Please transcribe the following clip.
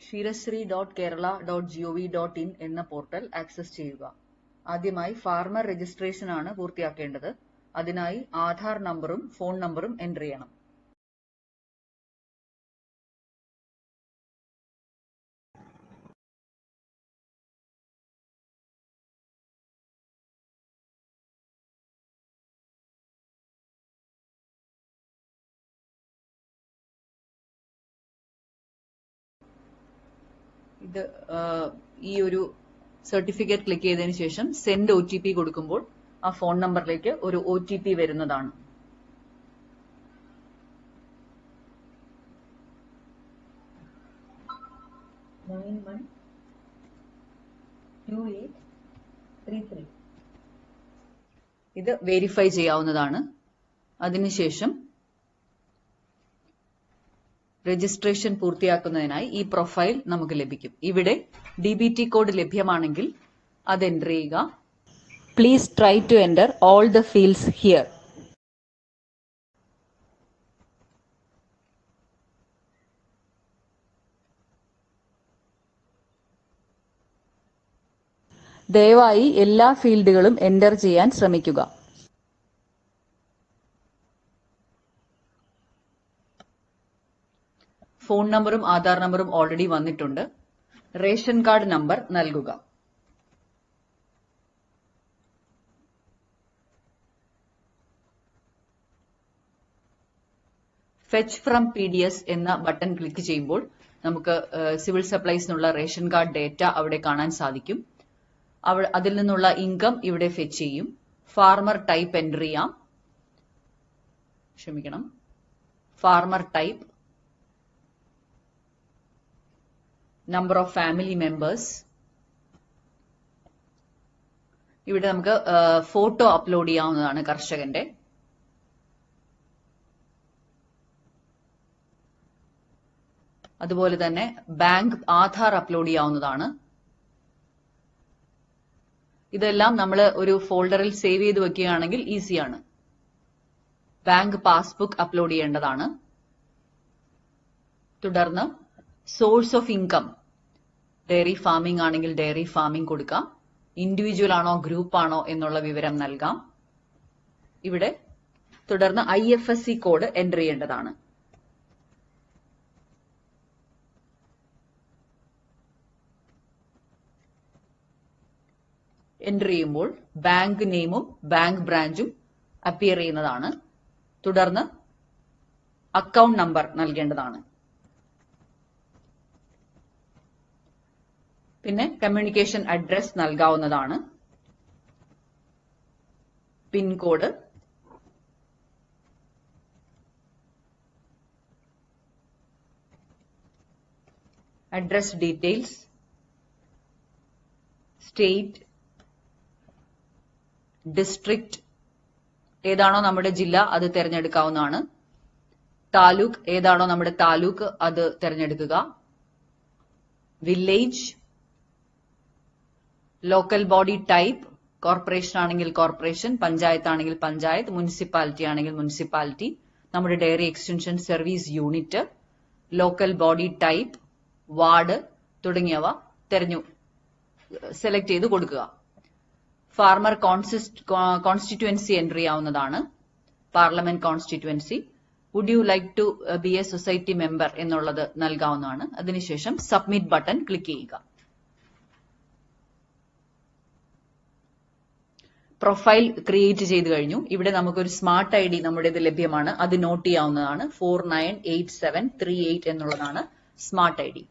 ക്ഷീരശ്രീ.kerala.gov.in എന്ന portal access ചെയ്യുക. ആദ്യമായി ഫാർമർ രജിസ്ട്രേഷൻ ആണ് പൂർത്തിയാക്കേണ്ടത്. അതിനായി ആധാർ നമ്പറും ഫോൺ നമ്പറും എൻ്റർ ചെയ്യണം. ഇത് ഈ ഒരു സർട്ടിഫിക്കറ്റ് ക്ലിക്ക് ചെയ്തതിനു ശേഷം സെൻഡ് OTP കൊടുക്കുമ്പോൾ ആ ഫോൺ നമ്പറിലേക്ക് ഒരു OTP വരുന്നതാണ്. ഇത് വെരിഫൈ ചെയ്യാവുന്നതാണ്. അതിനുശേഷം രജിസ്ട്രേഷൻ പൂർത്തിയാക്കുന്നതിനായി ഈ പ്രൊഫൈൽ നമുക്ക് ലഭിക്കും. ഇവിടെ DBT കോഡ് ലഭ്യമാണെങ്കിൽ അത് എൻ്റർ ചെയ്യുക. Please try to enter all the fields here. ദയവായി എല്ലാ ഫീൽഡുകളും എൻ്റർ ചെയ്യാൻ ശ്രമിക്കുക. ഫോൺ നമ്പറും ആധാർ നമ്പറും ഓൾറെഡി വന്നിട്ടുണ്ട്. റേഷൻ കാർഡ് നമ്പർ നൽകുക. ഫെച്ച് ഫ്രം PDS എന്ന ബട്ടൺ ക്ലിക്ക് ചെയ്യുമ്പോൾ നമുക്ക് സിവിൽ സപ്ലൈസിനുള്ള റേഷൻ കാർഡ് ഡേറ്റ അവിടെ കാണാൻ സാധിക്കും. അതിൽ നിന്നുള്ള ഇൻകം ഇവിടെ ഫെച്ച് ചെയ്യും. ഫാർമർ ടൈപ്പ് എൻ്റർ ചെയ്യാം. Farmer type, number of family members. ഇവിടെ നമുക്ക് ഫോട്ടോ അപ്ലോഡ് ചെയ്യാവുന്നതാണ് കർഷകന്റെ. അതുപോലെ തന്നെ ബാങ്ക് ആധാർ അപ്ലോഡ് ചെയ്യാവുന്നതാണ്. ഇതെല്ലാം നമ്മൾ ഒരു ഫോൾഡറിൽ സേവ് ചെയ്ത് വെക്കുകയാണെങ്കിൽ ഈസിയാണ്. ബാങ്ക് പാസ്ബുക്ക് അപ്ലോഡ് ചെയ്യേണ്ടതാണ്. തുടർന്ന് source of income, dairy farming ആണെങ്കിൽ ഡയറി ഫാമിംഗ് കൊടുക്കാം. ഇൻഡിവിജ്വൽ ആണോ ഗ്രൂപ്പ് ആണോ എന്നുള്ള വിവരം നൽകാം. ഇവിടെ തുടർന്ന് IFSC കോഡ് എൻ്റർ ചെയ്യേണ്ടതാണ്. എൻ്റർ ചെയ്യുമ്പോൾ ബാങ്ക് നെയിമും ബാങ്ക് ബ്രാഞ്ചും അപ്പിയർ ചെയ്യുന്നതാണ്. തുടർന്ന് അക്കൗണ്ട് നമ്പർ നൽകേണ്ടതാണ്. പിന്നെ കമ്മ്യൂണിക്കേഷൻ അഡ്രസ് നൽകാവുന്നതാണ്. Pincode, address details, state, district, ഏതാണോ നമ്മുടെ ജില്ല അത് തിരഞ്ഞെടുക്കാവുന്നതാണ്. താലൂക്ക്, ഏതാണോ നമ്മുടെ താലൂക്ക് അത് തിരഞ്ഞെടുക്കുക. Village, local body type, corporation ആണെങ്കിൽ കോർപ്പറേഷൻ, പഞ്ചായത്ത് ആണെങ്കിൽ പഞ്ചായത്ത്, മുനിസിപ്പാലിറ്റി ആണെങ്കിൽ മുനിസിപ്പാലിറ്റി, നമ്മുടെ dairy extension service unit, local body type, ward തുടങ്ങിയവ സെലക്ട് ചെയ്ത് കൊടുക്കുക. ഫാർമർ കോൺസ്റ്റിറ്റ്യുവൻസി എൻ്റർ ചെയ്യാവുന്നതാണ്. Parliament constituency. Would you like to be a society member എന്നുള്ളത് നൽകാവുന്നതാണ്. അതിനുശേഷം സബ്മിറ്റ് ബട്ടൺ ക്ലിക്ക് ചെയ്യുക. പ്രൊഫൈൽ ക്രിയേറ്റ് ചെയ്ത് കഴിഞ്ഞു. ഇവിടെ നമുക്കൊരു സ്മാർട്ട് ID നമ്മുടേത് ലഭ്യമാണ്. അത് നോട്ട് ചെയ്യാവുന്നതാണ്. 498738 എന്നുള്ളതാണ് സ്മാർട്ട് ID.